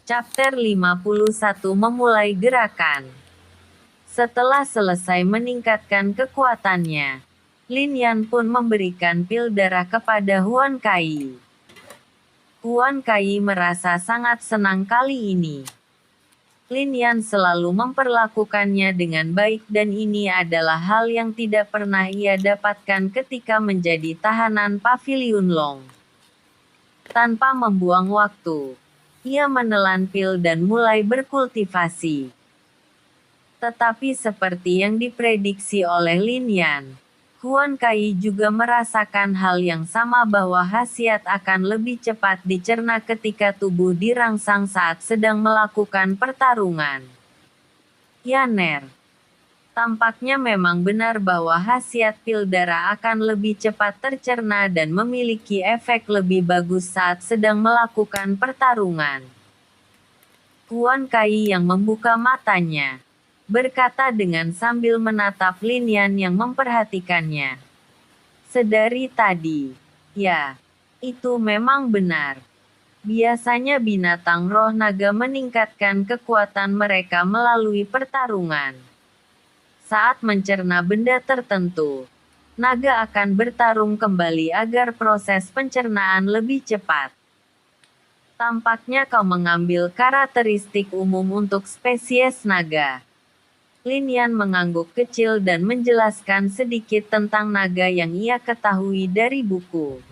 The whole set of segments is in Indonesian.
Chapter 51 Memulai Gerakan. Setelah selesai meningkatkan kekuatannya, Lin Yan pun memberikan pil darah kepada Huan Kai. Huan Kai merasa sangat senang kali ini. Lin Yan selalu memperlakukannya dengan baik dan ini adalah hal yang tidak pernah ia dapatkan ketika menjadi tahanan Pavilion Long. Tanpa membuang waktu, ia menelan pil dan mulai berkultivasi. Tetapi seperti yang diprediksi oleh Lin Yan, Huan Kai juga merasakan hal yang sama bahwa khasiat akan lebih cepat dicerna ketika tubuh dirangsang saat sedang melakukan pertarungan. Yaner, tampaknya memang benar bahwa khasiat pil darah akan lebih cepat tercerna dan memiliki efek lebih bagus saat sedang melakukan pertarungan. Huan Kai yang membuka matanya, berkata dengan sambil menatap Lin Yan yang memperhatikannya. Sedari tadi, ya, itu memang benar. Biasanya binatang roh naga meningkatkan kekuatan mereka melalui pertarungan. Saat mencerna benda tertentu, naga akan bertarung kembali agar proses pencernaan lebih cepat. Tampaknya kau mengambil karakteristik umum untuk spesies naga. Lin Yan mengangguk kecil dan menjelaskan sedikit tentang naga yang ia ketahui dari buku.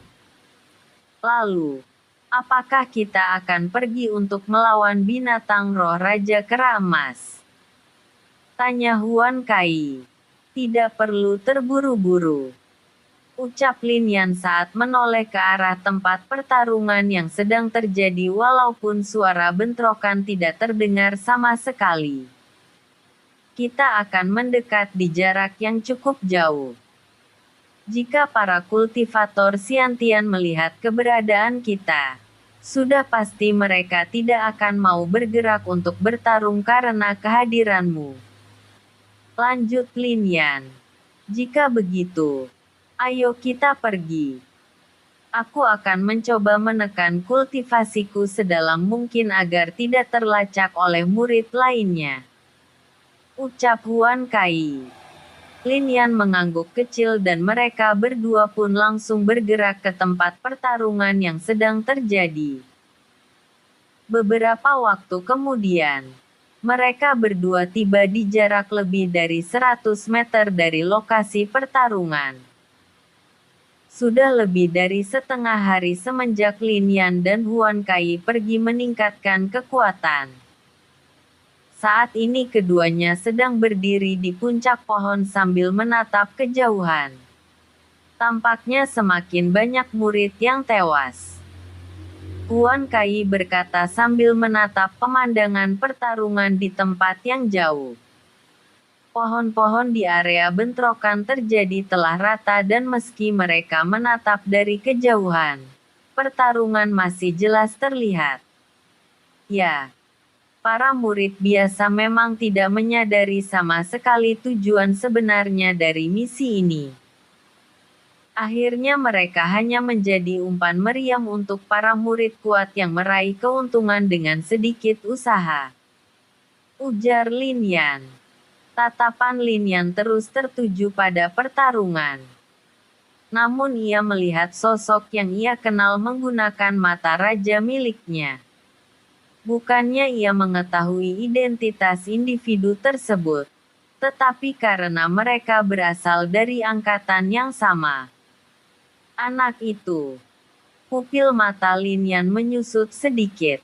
Lalu, apakah kita akan pergi untuk melawan binatang roh Raja Kera Emas? Tanya Huan Kai. Tidak perlu terburu-buru, ucap Lin Yan saat menoleh ke arah tempat pertarungan yang sedang terjadi walaupun suara bentrokan tidak terdengar sama sekali. Kita akan mendekat di jarak yang cukup jauh. Jika para kultivator Xiantian melihat keberadaan kita, sudah pasti mereka tidak akan mau bergerak untuk bertarung karena kehadiranmu. Lanjut Lin Yan. Jika begitu, ayo kita pergi. Aku akan mencoba menekan kultivasiku sedalam mungkin agar tidak terlacak oleh murid lainnya, ucap Huan Kai. Lin Yan mengangguk kecil dan mereka berdua pun langsung bergerak ke tempat pertarungan yang sedang terjadi. Beberapa waktu kemudian, mereka berdua tiba di jarak lebih dari 100 meter dari lokasi pertarungan. Sudah lebih dari setengah hari semenjak Lin Yan dan Huan Kai pergi meningkatkan kekuatan. Saat ini keduanya sedang berdiri di puncak pohon sambil menatap kejauhan. Tampaknya semakin banyak murid yang tewas. Huan Kai berkata sambil menatap pemandangan pertarungan di tempat yang jauh. Pohon-pohon di area bentrokan terjadi telah rata dan meski mereka menatap dari kejauhan, pertarungan masih jelas terlihat. Ya, para murid biasa memang tidak menyadari sama sekali tujuan sebenarnya dari misi ini. Akhirnya mereka hanya menjadi umpan meriam untuk para murid kuat yang meraih keuntungan dengan sedikit usaha, ujar Lin Yan. Tatapan Lin Yan terus tertuju pada pertarungan. Namun ia melihat sosok yang ia kenal menggunakan mata raja miliknya. Bukannya ia mengetahui identitas individu tersebut, tetapi karena mereka berasal dari angkatan yang sama. Anak itu. Pupil mata Lin Yan menyusut sedikit.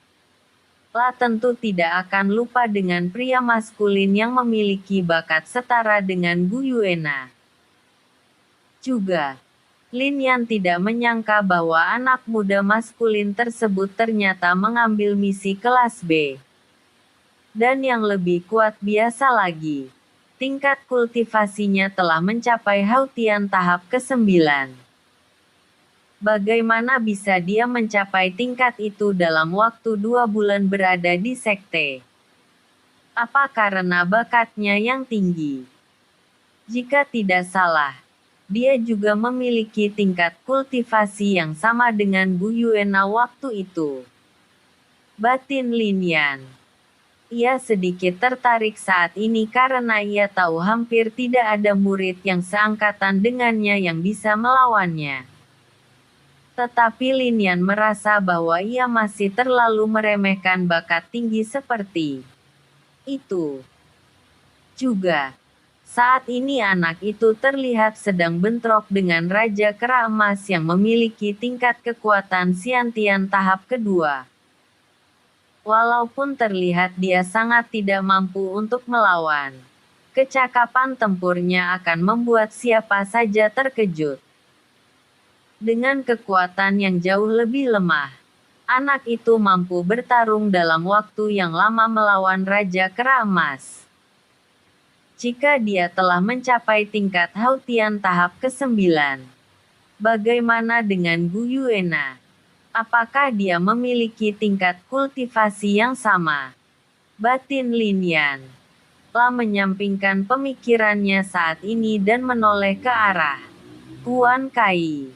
La tentu tidak akan lupa dengan pria maskulin yang memiliki bakat setara dengan Gu Yuena. Juga, Lin Yan tidak menyangka bahwa anak muda maskulin tersebut ternyata mengambil misi kelas B. Dan yang lebih kuat biasa lagi, tingkat kultivasinya telah mencapai Hautian tahap ke-9. Bagaimana bisa dia mencapai tingkat itu dalam waktu 2 bulan berada di sekte? Apa karena bakatnya yang tinggi? Jika tidak salah, dia juga memiliki tingkat kultivasi yang sama dengan Gu Yuena waktu itu. batin Lin Yan. Ia sedikit tertarik saat ini karena ia tahu hampir tidak ada murid yang seangkatan dengannya yang bisa melawannya. Tetapi Lin Yan merasa bahwa ia masih terlalu meremehkan bakat tinggi seperti itu. Juga, saat ini anak itu terlihat sedang bentrok dengan Raja Kera Emas yang memiliki tingkat kekuatan Xiantian tahap kedua. Walaupun terlihat dia sangat tidak mampu untuk melawan, kecakapan tempurnya akan membuat siapa saja terkejut. Dengan kekuatan yang jauh lebih lemah, anak itu mampu bertarung dalam waktu yang lama melawan Raja Kera Emas. Jika dia telah mencapai tingkat Hautian tahap ke-9, bagaimana dengan Gu Yuena? Apakah dia memiliki tingkat kultivasi yang sama? Batin Lin Yan telah menyampingkan pemikirannya saat ini dan menoleh ke arah Huan Kai.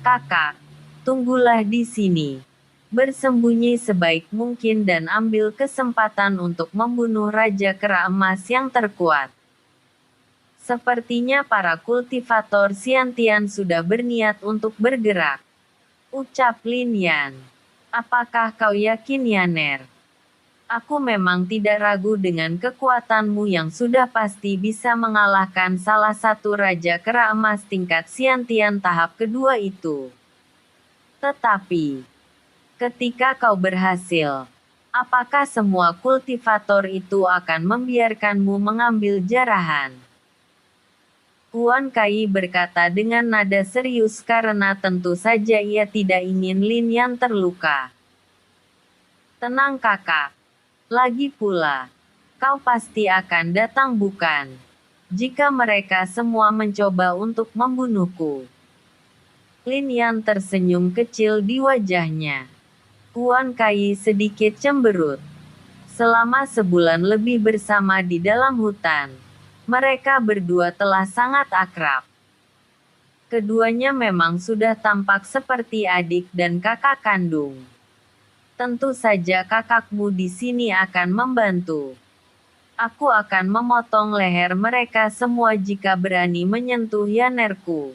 Kakak, tunggulah di sini. Bersembunyi sebaik mungkin dan ambil kesempatan untuk membunuh Raja Kera Emas yang terkuat. Sepertinya para kultivator Xiantian sudah berniat untuk bergerak. Ucap Lin Yan. Apakah kau yakin Yaner? Aku memang tidak ragu dengan kekuatanmu yang sudah pasti bisa mengalahkan salah satu Raja Kera Emas tingkat Xiantian tahap kedua itu. Tetapi, ketika kau berhasil, apakah semua kultivator itu akan membiarkanmu mengambil jarahan? Huan Kai berkata dengan nada serius karena tentu saja ia tidak ingin Lin Yan terluka. Tenang kakak. Lagi pula, kau pasti akan datang bukan? Jika mereka semua mencoba untuk membunuhku. Lin Yan tersenyum kecil di wajahnya. Huan Kai sedikit cemberut. Selama sebulan lebih bersama di dalam hutan, mereka berdua telah sangat akrab. Keduanya memang sudah tampak seperti adik dan kakak kandung. Tentu saja kakakmu di sini akan membantu. Aku akan memotong leher mereka semua jika berani menyentuh Yanerku.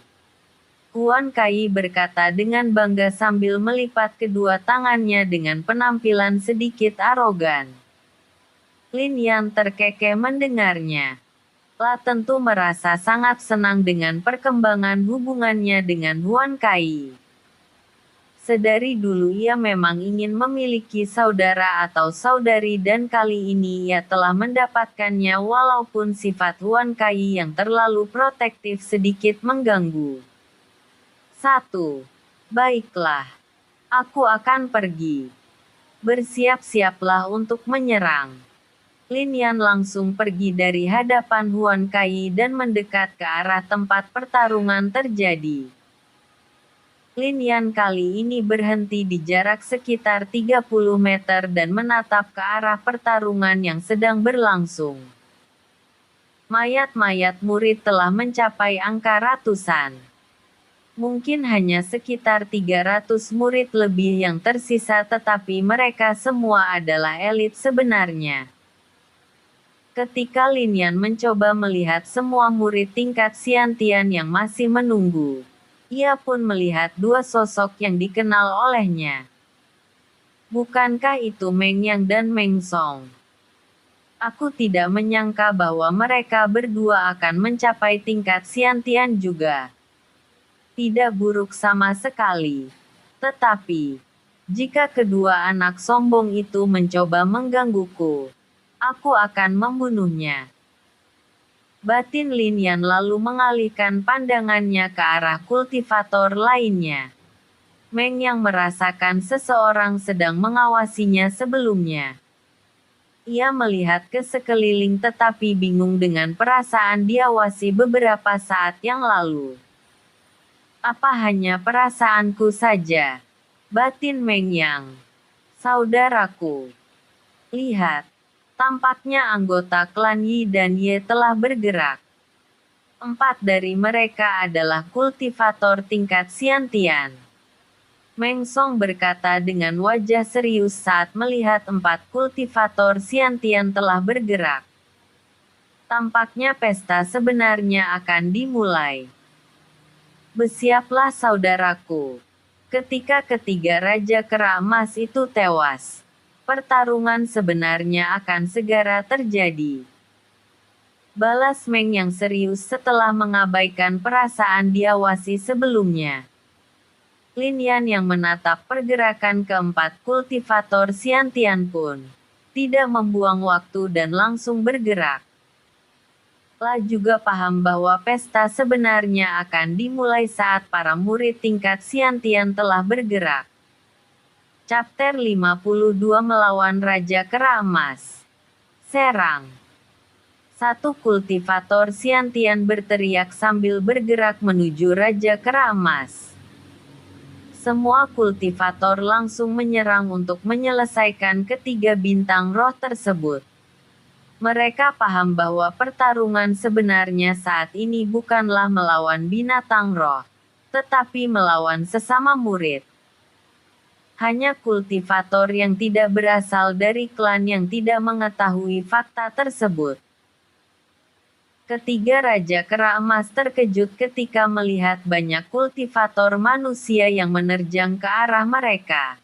Huan Kai berkata dengan bangga sambil melipat kedua tangannya dengan penampilan sedikit arogan. Lin Yan terkekeh mendengarnya. La tentu merasa sangat senang dengan perkembangan hubungannya dengan Huan Kai. Sedari dulu ia memang ingin memiliki saudara atau saudari dan kali ini ia telah mendapatkannya walaupun sifat Huan Kai yang terlalu protektif sedikit mengganggu. 1. Baiklah. Aku akan pergi. Bersiap-siaplah untuk menyerang. Lin Yan langsung pergi dari hadapan Huan Kai dan mendekat ke arah tempat pertarungan terjadi. Lin Yan kali ini berhenti di jarak sekitar 30 meter dan menatap ke arah pertarungan yang sedang berlangsung. Mayat-mayat murid telah mencapai angka ratusan. Mungkin hanya sekitar 300 murid lebih yang tersisa tetapi mereka semua adalah elit sebenarnya. Ketika Lin Yan mencoba melihat semua murid tingkat Xiantian yang masih menunggu, ia pun melihat dua sosok yang dikenal olehnya. Bukankah itu Meng Yang dan Meng Song? Aku tidak menyangka bahwa mereka berdua akan mencapai tingkat Xiantian juga. Tidak buruk sama sekali. Tetapi, jika kedua anak sombong itu mencoba menggangguku, aku akan membunuhnya. Batin Lin Yan lalu mengalihkan pandangannya ke arah kultivator lainnya. Meng yang merasakan seseorang sedang mengawasinya sebelumnya. Ia melihat ke sekeliling tetapi bingung dengan perasaan diawasi beberapa saat yang lalu. Apa hanya perasaanku saja? Batin Meng Yang. Saudaraku. Lihat. Tampaknya anggota klan Yi dan Ye telah bergerak. 4 dari mereka adalah kultivator tingkat Xiantian. Meng Song berkata dengan wajah serius saat melihat 4 kultivator Xiantian telah bergerak. Tampaknya pesta sebenarnya akan dimulai. Bersiaplah saudaraku. Ketika ketiga Raja Kera Emas itu tewas, pertarungan sebenarnya akan segera terjadi. Balas Meng yang serius setelah mengabaikan perasaan diawasi sebelumnya. Lin Yan yang menatap pergerakan keempat kultivator Xiantian pun tidak membuang waktu dan langsung bergerak. La juga paham bahwa pesta sebenarnya akan dimulai saat para murid tingkat Xiantian telah bergerak. Chapter 52 Melawan Raja Kera Emas. Serang. Satu kultivator Xiantian berteriak sambil bergerak menuju Raja Kera Emas. Semua kultivator langsung menyerang untuk menyelesaikan ketiga bintang roh tersebut. Mereka paham bahwa pertarungan sebenarnya saat ini bukanlah melawan binatang roh, tetapi melawan sesama murid. Hanya kultivator yang tidak berasal dari klan yang tidak mengetahui fakta tersebut. Ketiga Raja Kera Emas terkejut ketika melihat banyak kultivator manusia yang menerjang ke arah mereka.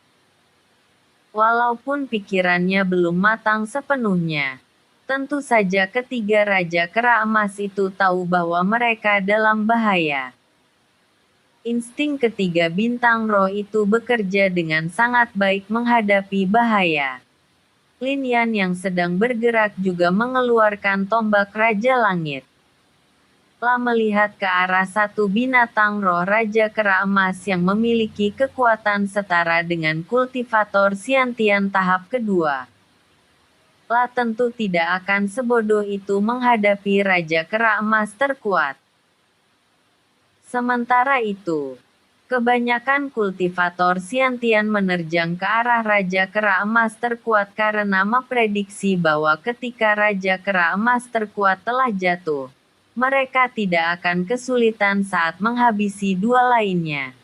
Walaupun pikirannya belum matang sepenuhnya, tentu saja ketiga Raja Kera Emas itu tahu bahwa mereka dalam bahaya. Insting ketiga bintang roh itu bekerja dengan sangat baik menghadapi bahaya. Lin Yan yang sedang bergerak juga mengeluarkan tombak Raja Langit. La melihat ke arah satu binatang roh Raja Kera Emas yang memiliki kekuatan setara dengan kultivator Xiantian tahap kedua. La tentu tidak akan sebodoh itu menghadapi Raja Kera Emas terkuat. Sementara itu, kebanyakan kultivator Xiantian menerjang ke arah Raja Kera Emas terkuat karena memprediksi bahwa ketika Raja Kera Emas terkuat telah jatuh, mereka tidak akan kesulitan saat menghabisi dua lainnya.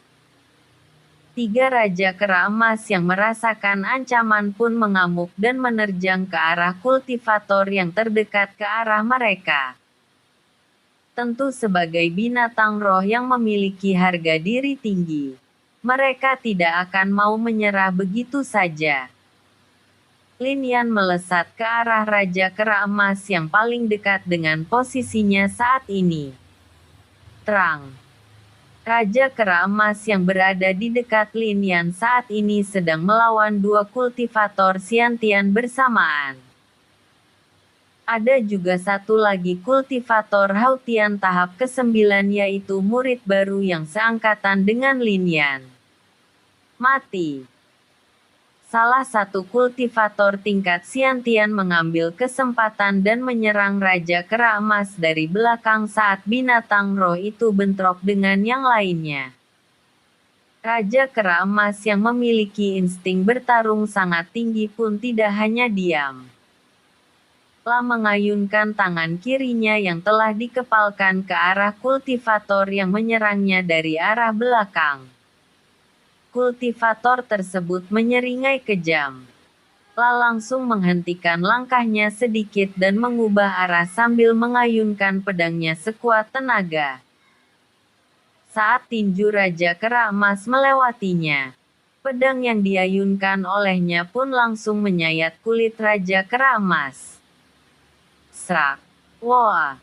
Tiga Raja Kera Emas yang merasakan ancaman pun mengamuk dan menerjang ke arah kultivator yang terdekat ke arah mereka. Tentu sebagai binatang roh yang memiliki harga diri tinggi, mereka tidak akan mau menyerah begitu saja. Lin Yan melesat ke arah Raja Kera Emas yang paling dekat dengan posisinya saat ini. Terang. Raja Kera Emas yang berada di dekat Lin Yan saat ini sedang melawan dua kultivator Xiantian bersamaan. Ada juga satu lagi kultivator Hautian tahap ke-9 yaitu murid baru yang seangkatan dengan Lin Yan. Mati. Salah satu kultivator tingkat Xiantian mengambil kesempatan dan menyerang Raja Kera Emas dari belakang saat binatang roh itu bentrok dengan yang lainnya. Raja Kera Emas yang memiliki insting bertarung sangat tinggi pun tidak hanya diam. La mengayunkan tangan kirinya yang telah dikepalkan ke arah kultivator yang menyerangnya dari arah belakang. Kultivator tersebut menyeringai kejam. La langsung menghentikan langkahnya sedikit dan mengubah arah sambil mengayunkan pedangnya sekuat tenaga. Saat tinju Raja Kera Emas melewatinya, pedang yang diayunkan olehnya pun langsung menyayat kulit Raja Kera Emas. Serak. Wah!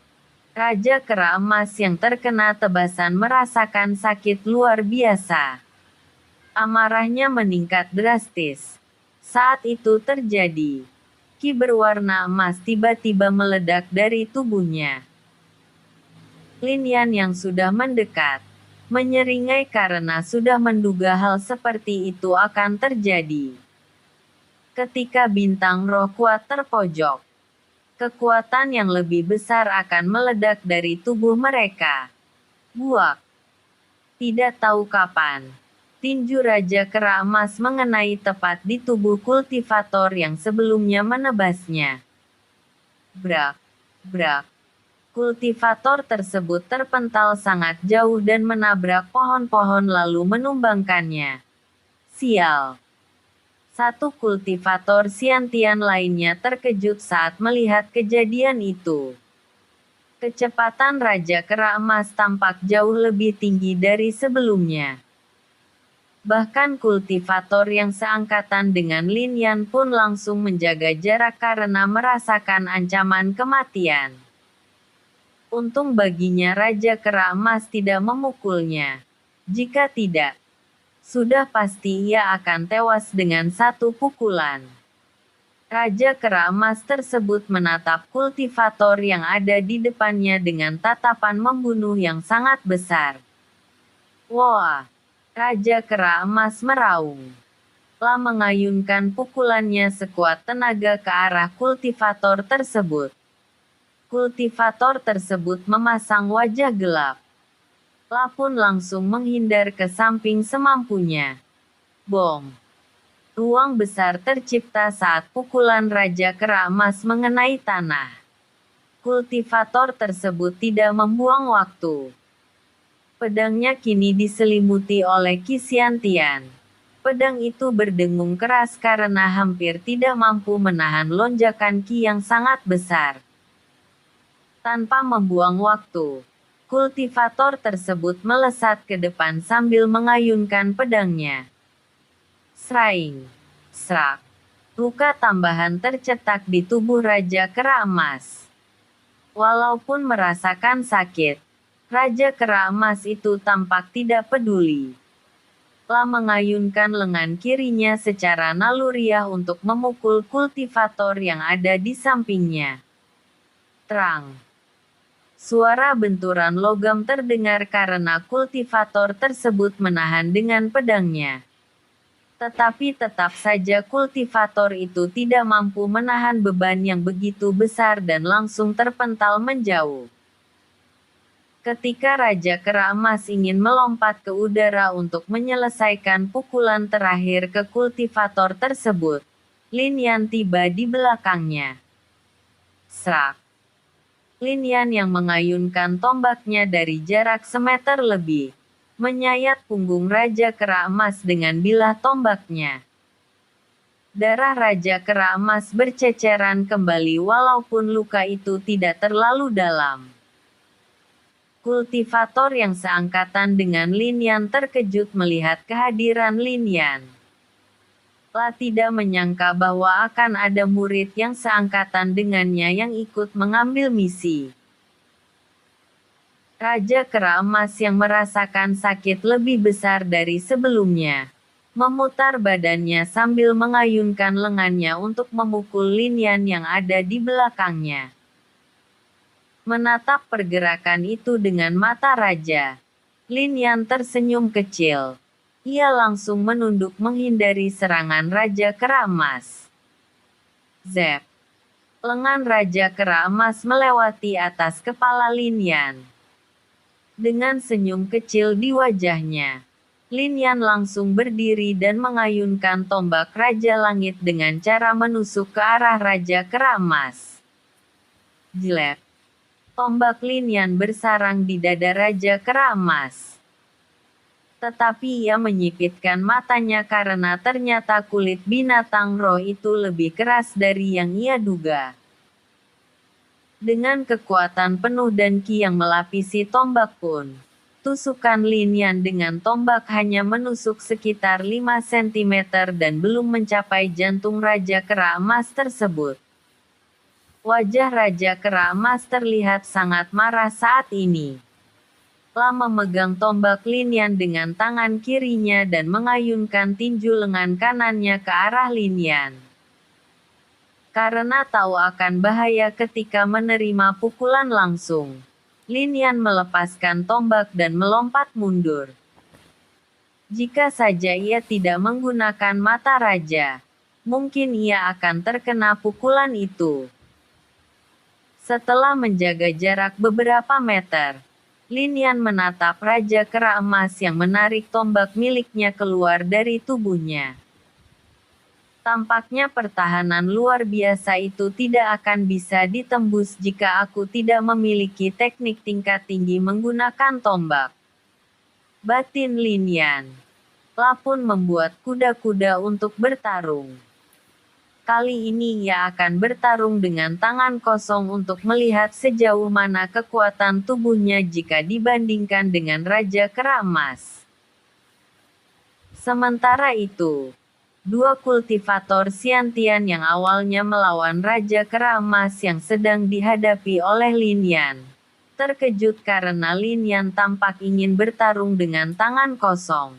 Raja Kera Emas yang terkena tebasan merasakan sakit luar biasa. Amarahnya meningkat drastis. Saat itu terjadi, ki berwarna emas tiba-tiba meledak dari tubuhnya. Lin Yan yang sudah mendekat, menyeringai karena sudah menduga hal seperti itu akan terjadi. Ketika bintang roh kuat terpojok, kekuatan yang lebih besar akan meledak dari tubuh mereka. Buak. Tidak tahu kapan, tinju Raja Kera Emas mengenai tepat di tubuh kultivator yang sebelumnya menebasnya. Brak. Brak. Kultivator tersebut terpental sangat jauh dan menabrak pohon-pohon lalu menumbangkannya. Sial. Satu kultivator Xiantian lainnya terkejut saat melihat kejadian itu. Kecepatan Raja Kera Emas tampak jauh lebih tinggi dari sebelumnya. Bahkan kultivator yang seangkatan dengan Lin Yan pun langsung menjaga jarak karena merasakan ancaman kematian. Untung baginya Raja Kera Emas tidak memukulnya. Jika tidak, sudah pasti ia akan tewas dengan satu pukulan. Raja Kera Emas tersebut menatap kultivator yang ada di depannya dengan tatapan membunuh yang sangat besar. Wah! Raja Kera Emas meraung. Lah mengayunkan pukulannya sekuat tenaga ke arah kultivator tersebut. Kultivator tersebut memasang wajah gelap. Lah pun langsung menghindar ke samping semampunya. Bom! Ruang besar tercipta saat pukulan Raja Kera Emas mengenai tanah. Kultivator tersebut tidak membuang waktu. Pedangnya kini diselimuti oleh Qi Xiantian. Pedang itu berdengung keras karena hampir tidak mampu menahan lonjakan Qi yang sangat besar. Tanpa membuang waktu, kultivator tersebut melesat ke depan sambil mengayunkan pedangnya. Sraing! Srak! Luka tambahan tercetak di tubuh Raja Kera Emas. Walaupun merasakan sakit, Raja Kera Emas itu tampak tidak peduli. Lah mengayunkan lengan kirinya secara naluriah untuk memukul kultivator yang ada di sampingnya. Terang. Suara benturan logam terdengar karena kultivator tersebut menahan dengan pedangnya. Tetapi tetap saja kultivator itu tidak mampu menahan beban yang begitu besar dan langsung terpental menjauh. Ketika Raja Kera Emas ingin melompat ke udara untuk menyelesaikan pukulan terakhir ke kultivator tersebut, Lin Yan tiba di belakangnya. Srak! Lin Yan yang mengayunkan tombaknya dari jarak semeter lebih, menyayat punggung Raja Kera Emas dengan bilah tombaknya. Darah Raja Kera Emas berceceran kembali walaupun luka itu tidak terlalu dalam. Kultivator yang seangkatan dengan Lin Yan terkejut melihat kehadiran Lin Yan. Lah tidak menyangka bahwa akan ada murid yang seangkatan dengannya yang ikut mengambil misi. Raja Kera Emas yang merasakan sakit lebih besar dari sebelumnya, memutar badannya sambil mengayunkan lengannya untuk memukul Lin Yan yang ada di belakangnya. Menatap pergerakan itu dengan mata raja, Lin Yan tersenyum kecil. Ia langsung menunduk menghindari serangan Raja Kera Emas. Zep! Lengan Raja Kera Emas melewati atas kepala Lin Yan. Dengan senyum kecil di wajahnya, Lin Yan langsung berdiri dan mengayunkan tombak Raja Langit dengan cara menusuk ke arah Raja Kera Emas. Jelek! Tombak Lin Yan bersarang di dada Raja Kera Emas. Tetapi ia menyipitkan matanya karena ternyata kulit binatang roh itu lebih keras dari yang ia duga. Dengan kekuatan penuh dan Qi yang melapisi tombak pun, tusukan Lin Yan dengan tombak hanya menusuk sekitar 5 cm dan belum mencapai jantung Raja Kera Emas tersebut. Wajah Raja Kera Emas terlihat sangat marah saat ini. Lah memegang tombak Lin Yan dengan tangan kirinya dan mengayunkan tinju lengan kanannya ke arah Lin Yan. Karena tahu akan bahaya ketika menerima pukulan langsung, Lin Yan melepaskan tombak dan melompat mundur. Jika saja ia tidak menggunakan mata raja, mungkin ia akan terkena pukulan itu. Setelah menjaga jarak beberapa meter, Lin Yan menatap Raja Kera Emas yang menarik tombak miliknya keluar dari tubuhnya. Tampaknya pertahanan luar biasa itu tidak akan bisa ditembus jika aku tidak memiliki teknik tingkat tinggi menggunakan tombak. Batin Lin Yan. La pun membuat kuda-kuda untuk bertarung. Kali ini ia akan bertarung dengan tangan kosong untuk melihat sejauh mana kekuatan tubuhnya jika dibandingkan dengan Raja Kera Emas. Sementara itu, dua kultivator Xiantian yang awalnya melawan Raja Kera Emas yang sedang dihadapi oleh Lin Yan, terkejut karena Lin Yan tampak ingin bertarung dengan tangan kosong.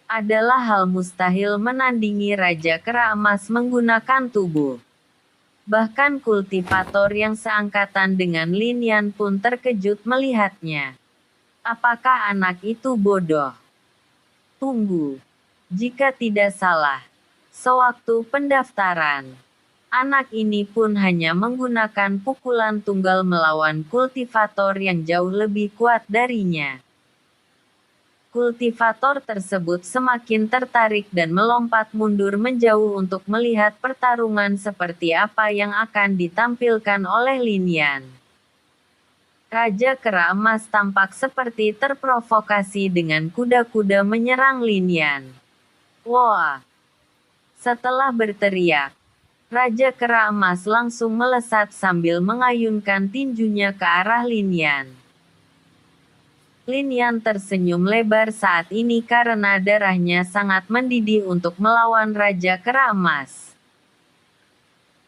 Adalah hal mustahil menandingi Raja Kera Emas menggunakan tubuh. Bahkan kultivator yang seangkatan dengan Lin Yan pun terkejut melihatnya. Apakah anak itu bodoh? Tunggu. Jika tidak salah, sewaktu pendaftaran, anak ini pun hanya menggunakan pukulan tunggal melawan kultivator yang jauh lebih kuat darinya. Kultivator tersebut semakin tertarik dan melompat mundur menjauh untuk melihat pertarungan seperti apa yang akan ditampilkan oleh Lin Yan. Raja Kera Emas tampak seperti terprovokasi dengan kuda-kuda menyerang Lin Yan. Wah! Setelah berteriak, Raja Kera Emas langsung melesat sambil mengayunkan tinjunya ke arah Lin Yan. Lin Yan tersenyum lebar saat ini karena darahnya sangat mendidih untuk melawan Raja Kera Emas.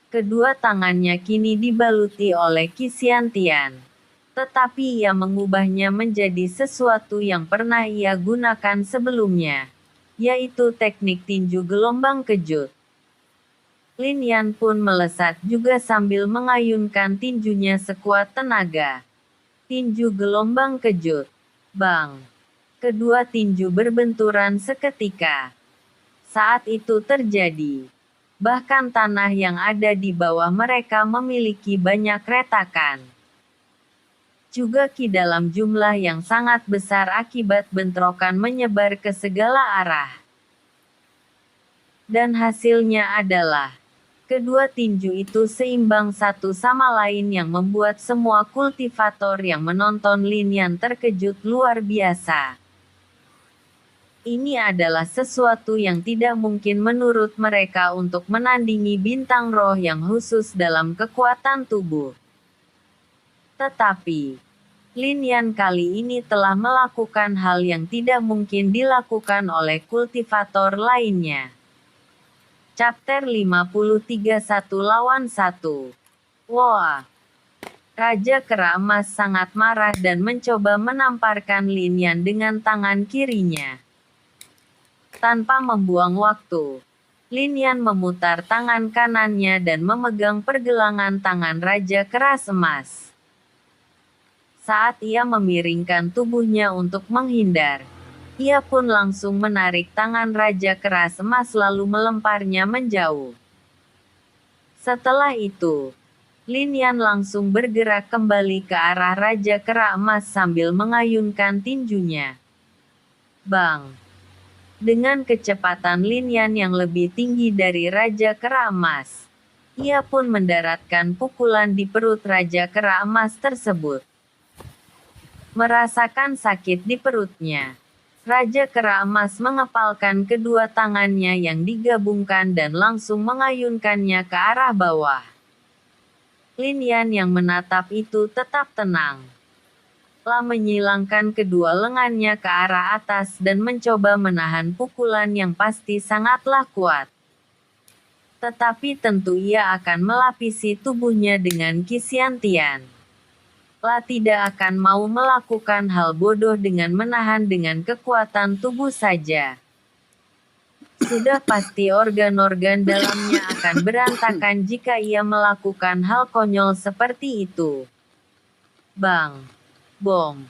Kedua tangannya kini dibaluti oleh Qi Xiantian, tetapi ia mengubahnya menjadi sesuatu yang pernah ia gunakan sebelumnya, yaitu teknik tinju gelombang kejut. Lin Yan pun melesat juga sambil mengayunkan tinjunya sekuat tenaga. Tinju gelombang kejut. Bang! Kedua tinju berbenturan seketika. Saat itu terjadi, bahkan tanah yang ada di bawah mereka memiliki banyak retakan. Juga ki dalam jumlah yang sangat besar akibat bentrokan menyebar ke segala arah. Dan hasilnya adalah, kedua tinju itu seimbang satu sama lain yang membuat semua kultivator yang menonton Lin Yan terkejut luar biasa. Ini adalah sesuatu yang tidak mungkin menurut mereka untuk menandingi bintang roh yang khusus dalam kekuatan tubuh. Tetapi, Lin Yan kali ini telah melakukan hal yang tidak mungkin dilakukan oleh kultivator lainnya. Chapter 53 1 lawan 1. Wah! Raja Kera Emas sangat marah dan mencoba menamparkan Lin Yan dengan tangan kirinya. Tanpa membuang waktu, Lin Yan memutar tangan kanannya dan memegang pergelangan tangan Raja Keras Emas. Saat ia memiringkan tubuhnya untuk menghindar, ia pun langsung menarik tangan Raja Keras Emas lalu melemparnya menjauh. Setelah itu, Lin Yan langsung bergerak kembali ke arah Raja Kera Emas sambil mengayunkan tinjunya. Bang! Dengan kecepatan Lin Yan yang lebih tinggi dari Raja Kera Emas, ia pun mendaratkan pukulan di perut Raja Kera Emas tersebut. Merasakan sakit di perutnya, Raja Kera Emas mengepalkan kedua tangannya yang digabungkan dan langsung mengayunkannya ke arah bawah. Lin Yan yang menatap itu tetap tenang. La menyilangkan kedua lengannya ke arah atas dan mencoba menahan pukulan yang pasti sangatlah kuat. Tetapi tentu ia akan melapisi tubuhnya dengan Qi Xiantian. La tidak akan mau melakukan hal bodoh dengan menahan dengan kekuatan tubuh saja. Sudah pasti organ-organ dalamnya akan berantakan jika ia melakukan hal konyol seperti itu. Bang! Bom!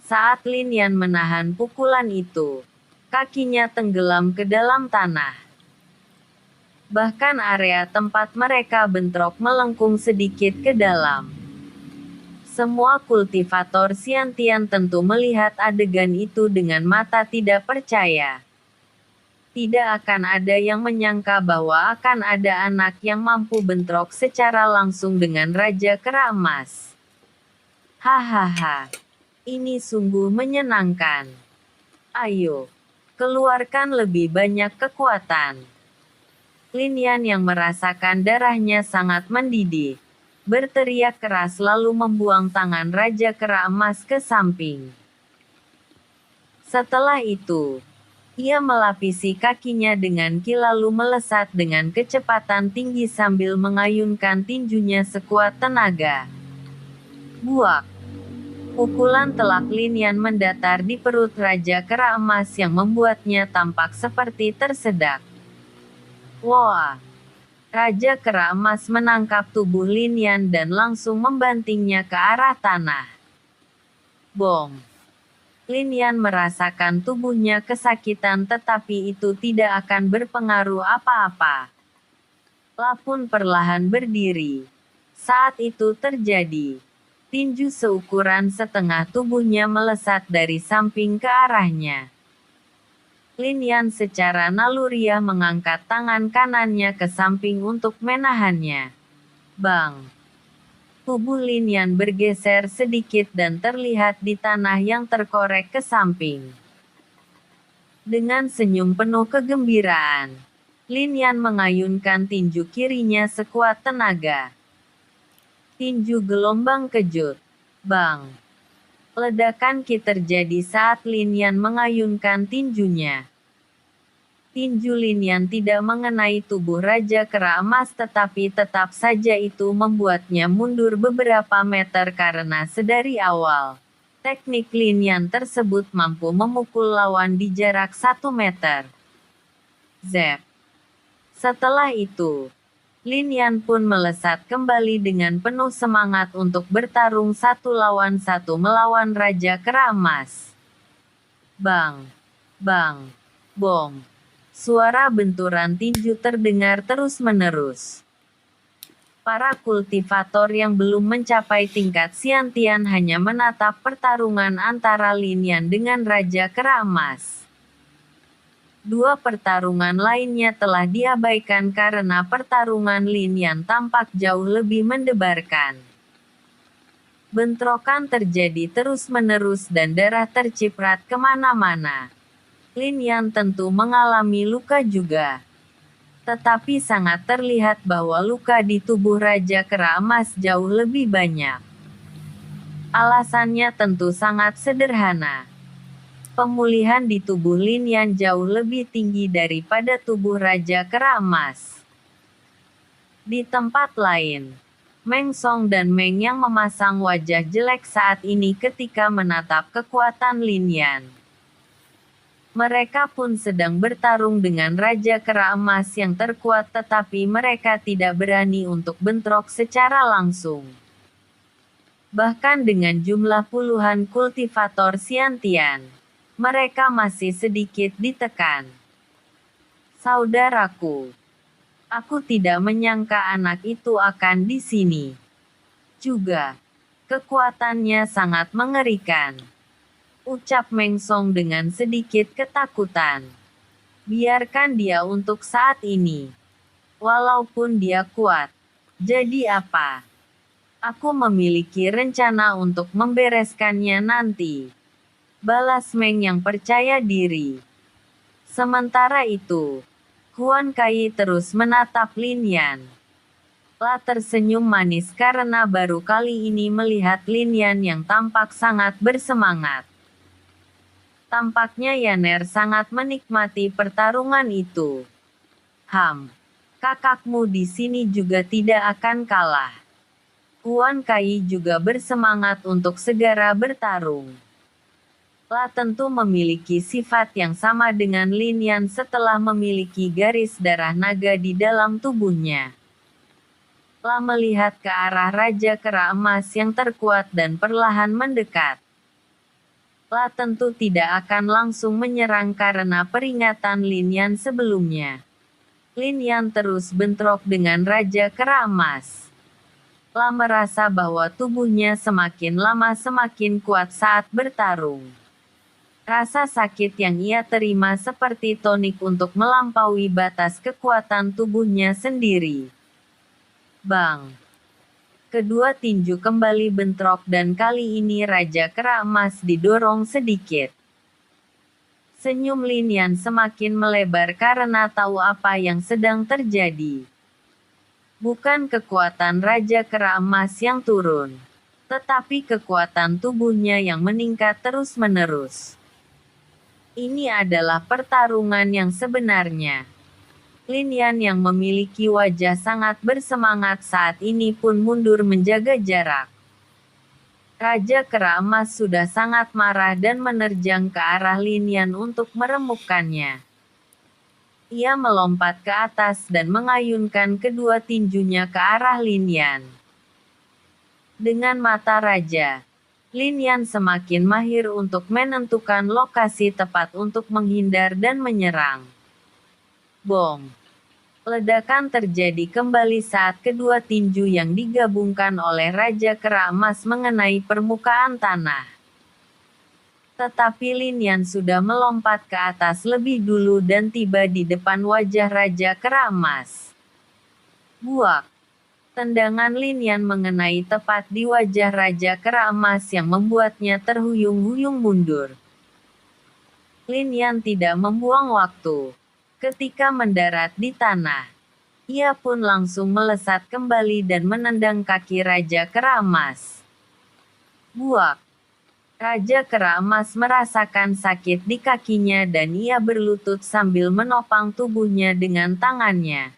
Saat Lin Yan menahan pukulan itu, kakinya tenggelam ke dalam tanah. Bahkan area tempat mereka bentrok melengkung sedikit ke dalam. Semua kultivator Xiantian tentu melihat adegan itu dengan mata tidak percaya. Tidak akan ada yang menyangka bahwa akan ada anak yang mampu bentrok secara langsung dengan Raja Kera Emas. Hahaha. Ini sungguh menyenangkan. Ayo. Keluarkan lebih banyak kekuatan. Lin Yan yang merasakan darahnya sangat mendidih, berteriak keras lalu membuang tangan Raja Kera Emas ke samping. Setelah itu, ia melapisi kakinya dengan ki lalu melesat dengan kecepatan tinggi sambil mengayunkan tinjunya sekuat tenaga. Buak! Pukulan telak Lin Yan mendatar di perut Raja Kera Emas yang membuatnya tampak seperti tersedak. Wah! Raja Kera Emas menangkap tubuh Lin Yan dan langsung membantingnya ke arah tanah. Bong! Lin Yan merasakan tubuhnya kesakitan tetapi itu tidak akan berpengaruh apa-apa. La pun perlahan berdiri. Saat itu terjadi. Tinju seukuran setengah tubuhnya melesat dari samping ke arahnya. Lin Yan secara naluriah mengangkat tangan kanannya ke samping untuk menahannya. Bang! Tubuh Lin Yan bergeser sedikit dan terlihat di tanah yang terkorek ke samping. Dengan senyum penuh kegembiraan, Lin Yan mengayunkan tinju kirinya sekuat tenaga. Tinju gelombang kejut. Bang! Ledakan ki terjadi saat Lin Yan mengayunkan tinjunya. Tinju Lin Yan tidak mengenai tubuh Raja Kera Emas tetapi tetap saja itu membuatnya mundur beberapa meter karena sedari awal, teknik Lin Yan tersebut mampu memukul lawan di jarak 1 meter. Zep! Setelah itu, Lin Yan pun melesat kembali dengan penuh semangat untuk bertarung 1 lawan 1 melawan Raja Kera Emas. Bang! Bang! Bong! Suara benturan tinju terdengar terus-menerus. Para kultivator yang belum mencapai tingkat Xiantian hanya menatap pertarungan antara Lin Yan dengan Raja Kera Emas. 2 pertarungan lainnya telah diabaikan karena pertarungan Lin Yan tampak jauh lebih mendebarkan. Bentrokan terjadi terus-menerus dan darah terciprat kemana-mana. Lin Yan tentu mengalami luka juga. Tetapi sangat terlihat bahwa luka di tubuh Raja Kera Emas jauh lebih banyak. Alasannya tentu sangat sederhana. Pemulihan di tubuh Lin Yan jauh lebih tinggi daripada tubuh Raja Kera Emas. Di tempat lain, Meng Song dan Meng Yang memasang wajah jelek saat ini ketika menatap kekuatan Lin Yan. Mereka pun sedang bertarung dengan Raja Kera Emas yang terkuat tetapi mereka tidak berani untuk bentrok secara langsung. Bahkan dengan jumlah puluhan kultivator Xiantian, mereka masih sedikit ditekan. Saudaraku, aku tidak menyangka anak itu akan di sini. Juga, kekuatannya sangat mengerikan. Ucap Meng Song dengan sedikit ketakutan. Biarkan dia untuk saat ini. Walaupun dia kuat. Jadi apa? Aku memiliki rencana untuk membereskannya nanti. Balas Meng yang percaya diri. Sementara itu, Huan Kai terus menatap Lin Yan. La tersenyum manis karena baru kali ini melihat Lin Yan yang tampak sangat bersemangat. Tampaknya Yaner sangat menikmati pertarungan itu. Kakakmu di sini juga tidak akan kalah. Huan Kai juga bersemangat untuk segera bertarung. La tentu memiliki sifat yang sama dengan Lin Yan setelah memiliki garis darah naga di dalam tubuhnya. La melihat ke arah Raja Kera Emas yang terkuat dan perlahan mendekat. La tentu tidak akan langsung menyerang karena peringatan Lin Yan sebelumnya. Lin Yan terus bentrok dengan Raja Kera Emas. La merasa bahwa tubuhnya semakin lama semakin kuat saat bertarung. Rasa sakit yang ia terima seperti tonik untuk melampaui batas kekuatan tubuhnya sendiri. Bang! Kedua tinju kembali bentrok dan kali ini Raja Kera Emas didorong sedikit. Senyum Lin Yan semakin melebar karena tahu apa yang sedang terjadi. Bukan kekuatan Raja Kera Emas yang turun, tetapi kekuatan tubuhnya yang meningkat terus-menerus. Ini adalah pertarungan yang sebenarnya. Lin Yan yang memiliki wajah sangat bersemangat saat ini pun mundur menjaga jarak. Raja Kera Emas sudah sangat marah dan menerjang ke arah Lin Yan untuk meremukkannya. Ia melompat ke atas dan mengayunkan kedua tinjunya ke arah Lin Yan. Dengan mata raja, Lin Yan semakin mahir untuk menentukan lokasi tepat untuk menghindar dan menyerang. Bom! Ledakan terjadi kembali saat kedua tinju yang digabungkan oleh Raja Kera Emas mengenai permukaan tanah. Tetapi Lin Yan sudah melompat ke atas lebih dulu dan tiba di depan wajah Raja Kera Emas. Buak! Tendangan Lin Yan mengenai tepat di wajah Raja Kera Emas yang membuatnya terhuyung-huyung mundur. Lin Yan tidak membuang waktu. Ketika mendarat di tanah, ia pun langsung melesat kembali dan menendang kaki Raja Kera Emas. Buak! Raja Kera Emas merasakan sakit di kakinya dan ia berlutut sambil menopang tubuhnya dengan tangannya.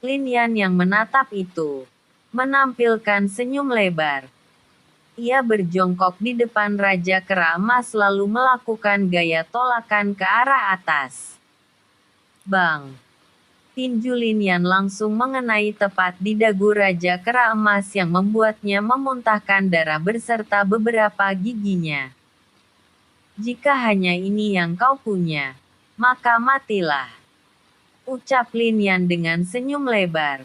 Lin Yan yang menatap itu, menampilkan senyum lebar. Ia berjongkok di depan Raja Kera Emas lalu melakukan gaya tolakan ke arah atas. Bang! Tinju Lin Yan langsung mengenai tepat di dagu Raja Kera Emas yang membuatnya memuntahkan darah beserta beberapa giginya. Jika hanya ini yang kau punya, maka matilah, ucap Lin Yan dengan senyum lebar.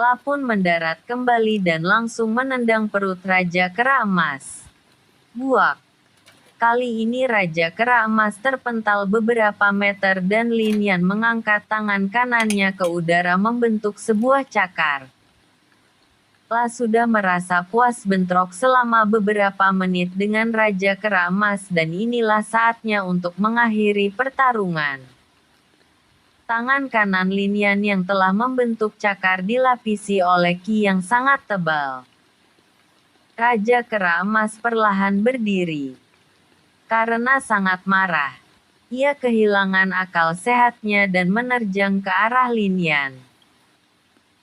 La pun mendarat kembali dan langsung menendang perut Raja Kera Emas. Buak! Kali ini Raja Kera Emas terpental beberapa meter dan Lin Yan mengangkat tangan kanannya ke udara membentuk sebuah cakar. La sudah merasa puas bentrok selama beberapa menit dengan Raja Kera Emas dan inilah saatnya untuk mengakhiri pertarungan. Tangan kanan Lin Yan yang telah membentuk cakar dilapisi oleh ki yang sangat tebal. Raja Kera Emas perlahan berdiri. Karena sangat marah, ia kehilangan akal sehatnya dan menerjang ke arah Lin Yan.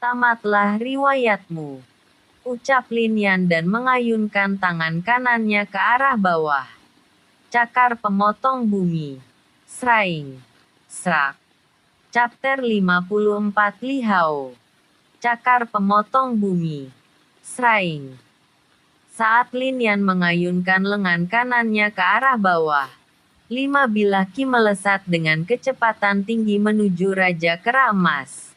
Tamatlah riwayatmu, ucap Lin Yan dan mengayunkan tangan kanannya ke arah bawah. Cakar pemotong bumi. Sraing. Srak. Chapter 54 Li Hao. Cakar pemotong bumi. Sraing. Saat Lin Yan mengayunkan lengan kanannya ke arah bawah, 5 bilah ki melesat dengan kecepatan tinggi menuju Raja Kera Emas.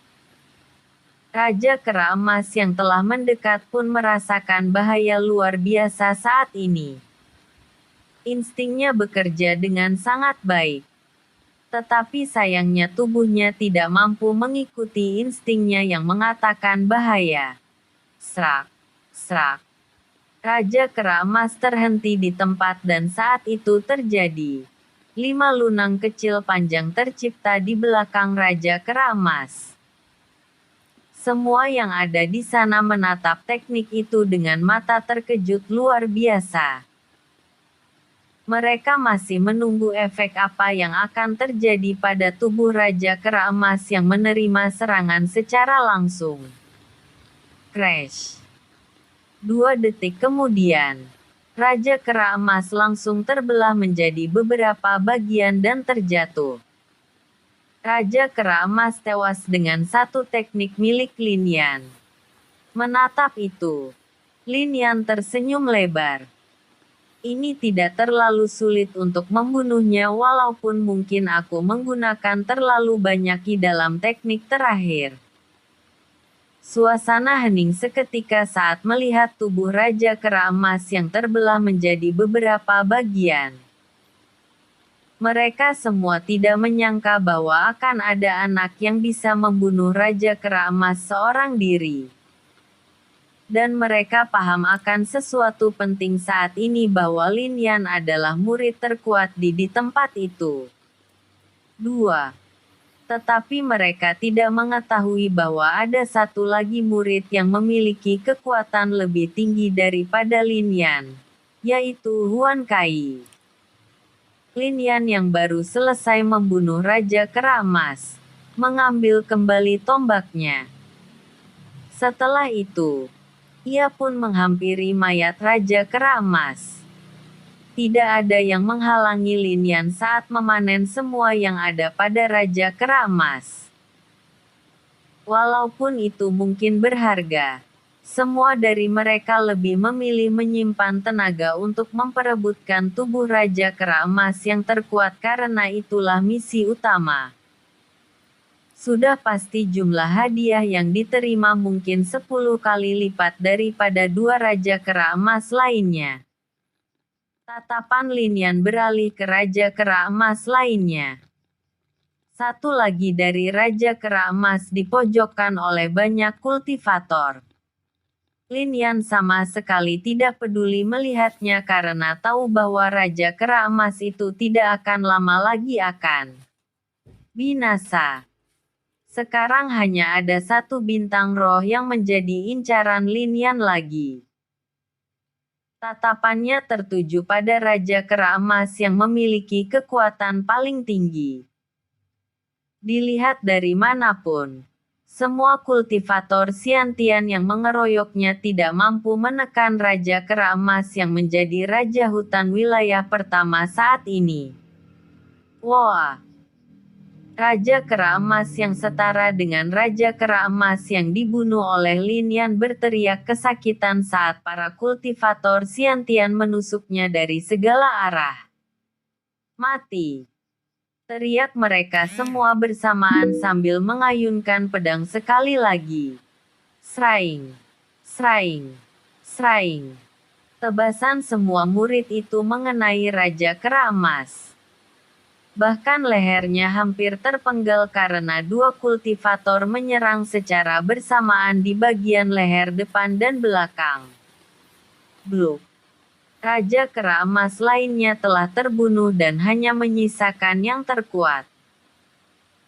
Raja Kera Emas yang telah mendekat pun merasakan bahaya luar biasa saat ini. Instingnya bekerja dengan sangat baik. Tetapi sayangnya tubuhnya tidak mampu mengikuti instingnya yang mengatakan bahaya. Srak, srak. Raja Kera Emas terhenti di tempat dan saat itu terjadi. 5 lunang kecil panjang tercipta di belakang Raja Kera Emas. Semua yang ada di sana menatap teknik itu dengan mata terkejut luar biasa. Mereka masih menunggu efek apa yang akan terjadi pada tubuh Raja Kera Emas yang menerima serangan secara langsung. Crash! 2 detik kemudian, Raja Kera Emas langsung terbelah menjadi beberapa bagian dan terjatuh. Raja Kera Emas tewas dengan satu teknik milik Lin Yan. Menatap itu, Lin Yan tersenyum lebar. Ini tidak terlalu sulit untuk membunuhnya walaupun mungkin aku menggunakan terlalu banyak ki dalam teknik terakhir. Suasana hening seketika saat melihat tubuh Raja Kera Emas yang terbelah menjadi beberapa bagian. Mereka semua tidak menyangka bahwa akan ada anak yang bisa membunuh Raja Kera Emas seorang diri. Dan mereka paham akan sesuatu penting saat ini bahwa Lin Yan adalah murid terkuat di tempat itu. 2. Tetapi mereka tidak mengetahui bahwa ada satu lagi murid yang memiliki kekuatan lebih tinggi daripada Lin Yan, yaitu Huan Kai. Lin Yan yang baru selesai membunuh Raja Kera Emas, mengambil kembali tombaknya. Setelah itu, ia pun menghampiri mayat Raja Kera Emas. Tidak ada yang menghalangi Lin Yan saat memanen semua yang ada pada Raja Kera Emas. Walaupun itu mungkin berharga, semua dari mereka lebih memilih menyimpan tenaga untuk memperebutkan tubuh Raja Kera Emas yang terkuat karena itulah misi utama. Sudah pasti jumlah hadiah yang diterima mungkin 10 kali lipat daripada dua Raja Kera Emas lainnya. Tatapan Lin Yan beralih ke Raja Kera Emas lainnya. Satu lagi dari Raja Kera Emas dipojokkan oleh banyak kultivator. Lin Yan sama sekali tidak peduli melihatnya karena tahu bahwa Raja Kera Emas itu tidak akan lama lagi akan binasa. Sekarang hanya ada satu bintang roh yang menjadi incaran Lin Yan lagi. Tatapannya tertuju pada Raja Kera Emas yang memiliki kekuatan paling tinggi. Dilihat dari manapun, semua kultivator Xiantian yang mengeroyoknya tidak mampu menekan Raja Kera Emas yang menjadi Raja Hutan wilayah pertama saat ini. Wah! Raja Kera Emas yang setara dengan Raja Kera Emas yang dibunuh oleh Lin Yan berteriak kesakitan saat para kultivator Xiantian menusuknya dari segala arah. Mati! Teriak mereka semua bersamaan sambil mengayunkan pedang sekali lagi. Sraing! Sraing! Sraing! Tebasan semua murid itu mengenai Raja Kera Emas. Bahkan lehernya hampir terpenggal karena dua kultivator menyerang secara bersamaan di bagian leher depan dan belakang. Bluk! Raja Kera Emas lainnya telah terbunuh dan hanya menyisakan yang terkuat.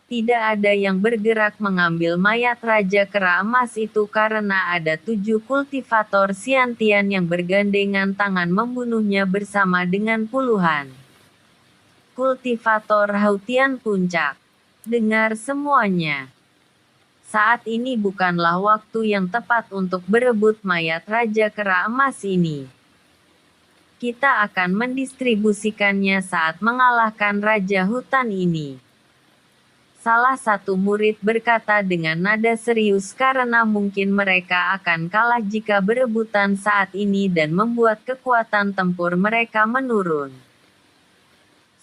Tidak ada yang bergerak mengambil mayat Raja Kera Emas itu karena ada 7 kultivator Xiantian yang bergandengan tangan membunuhnya bersama dengan puluhan kultivator Hautian Puncak. Dengar semuanya. Saat ini bukanlah waktu yang tepat untuk berebut mayat Raja Kera Emas ini. Kita akan mendistribusikannya saat mengalahkan Raja Hutan ini. Salah satu murid berkata dengan nada serius karena mungkin mereka akan kalah jika berebutan saat ini dan membuat kekuatan tempur mereka menurun.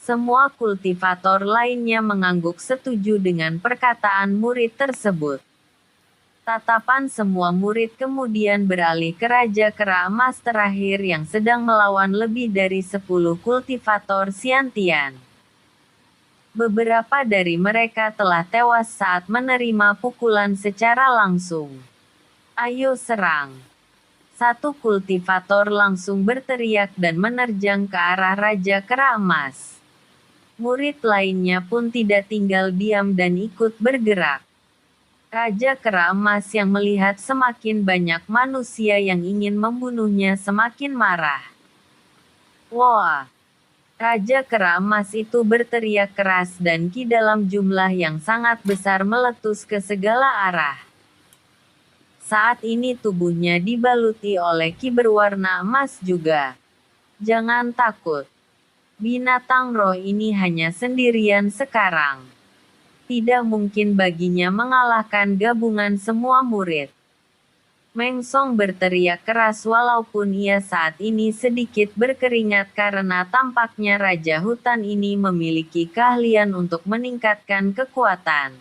Semua kultivator lainnya mengangguk setuju dengan perkataan murid tersebut. Tatapan semua murid kemudian beralih ke Raja Kera Emas terakhir yang sedang melawan lebih dari 10 kultivator Xiantian. Beberapa dari mereka telah tewas saat menerima pukulan secara langsung. Ayo serang! Satu kultivator langsung berteriak dan menerjang ke arah Raja Kera Emas. Murid lainnya pun tidak tinggal diam dan ikut bergerak. Raja Kera Emas yang melihat semakin banyak manusia yang ingin membunuhnya semakin marah. Wah! Raja Kera Emas itu berteriak keras dan ki dalam jumlah yang sangat besar meletus ke segala arah. Saat ini tubuhnya dibaluti oleh ki berwarna emas juga. Jangan takut. Binatang roh ini hanya sendirian sekarang. Tidak mungkin baginya mengalahkan gabungan semua murid. Meng Song berteriak keras walaupun ia saat ini sedikit berkeringat karena tampaknya Raja Hutan ini memiliki keahlian untuk meningkatkan kekuatan.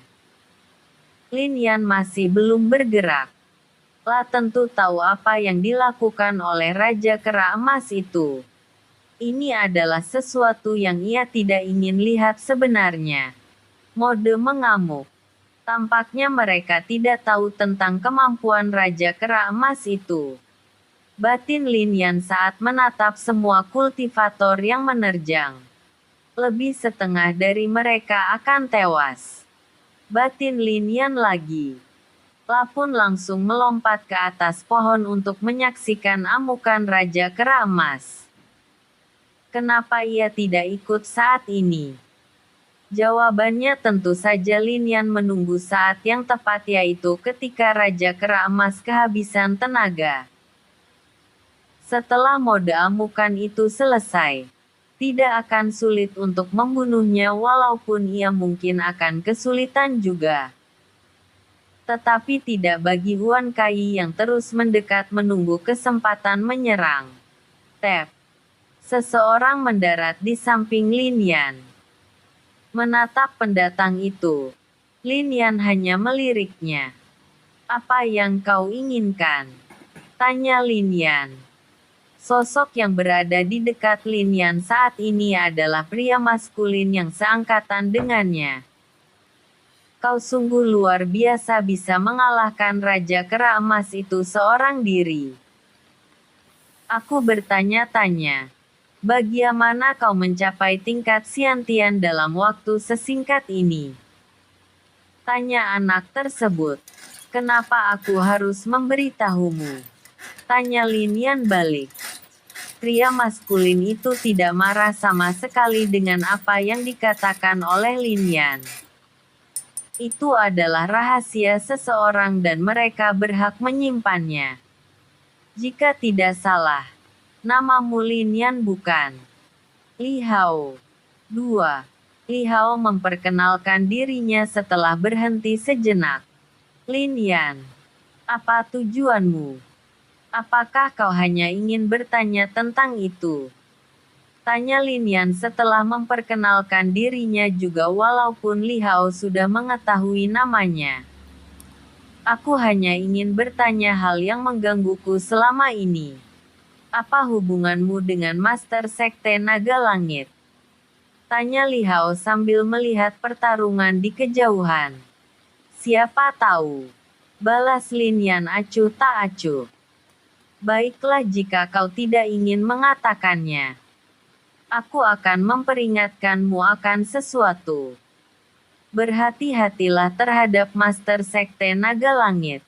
Lin Yan masih belum bergerak. La tentu tahu apa yang dilakukan oleh Raja Kera Emas itu. Ini adalah sesuatu yang ia tidak ingin lihat sebenarnya. Mode mengamuk. Tampaknya mereka tidak tahu tentang kemampuan Raja Kera Emas itu. Batin Lin Yan saat menatap semua kultivator yang menerjang. Lebih setengah dari mereka akan tewas. Batin Lin Yan lagi. Lapun langsung melompat ke atas pohon untuk menyaksikan amukan Raja Kera Emas. Kenapa ia tidak ikut saat ini? Jawabannya tentu saja Lin Yan menunggu saat yang tepat, yaitu ketika Raja Kera Emas kehabisan tenaga. Setelah mode amukan itu selesai, tidak akan sulit untuk membunuhnya walaupun ia mungkin akan kesulitan juga. Tetapi tidak bagi Huan Kai yang terus mendekat menunggu kesempatan menyerang. Tap. Seseorang mendarat di samping Lin Yan. Menatap pendatang itu, Lin Yan hanya meliriknya. "Apa yang kau inginkan?" tanya Lin Yan. Sosok yang berada di dekat Lin Yan saat ini adalah pria maskulin yang seangkatan dengannya. "Kau sungguh luar biasa bisa mengalahkan Raja Kera Emas itu seorang diri. Aku bertanya-tanya. Bagaimana kau mencapai tingkat Xiantian dalam waktu sesingkat ini?" tanya anak tersebut. "Kenapa aku harus memberitahumu?" tanya Lin Yan balik. Pria maskulin itu tidak marah sama sekali dengan apa yang dikatakan oleh Lin Yan. Itu adalah rahasia seseorang dan mereka berhak menyimpannya. Jika tidak salah, namamu Lin Yan bukan? Li Hao. 2. Li Hao memperkenalkan dirinya setelah berhenti sejenak. "Lin Yan, apa tujuanmu? Apakah kau hanya ingin bertanya tentang itu?" tanya Lin Yan setelah memperkenalkan dirinya juga walaupun Li Hao sudah mengetahui namanya. "Aku hanya ingin bertanya hal yang menggangguku selama ini. Apa hubunganmu dengan Master Sekte Naga Langit?" tanya Li Hao sambil melihat pertarungan di kejauhan. "Siapa tahu?" balas Lin Yan acuh tak acuh. "Baiklah, jika kau tidak ingin mengatakannya. Aku akan memperingatkanmu akan sesuatu. Berhati-hatilah terhadap Master Sekte Naga Langit."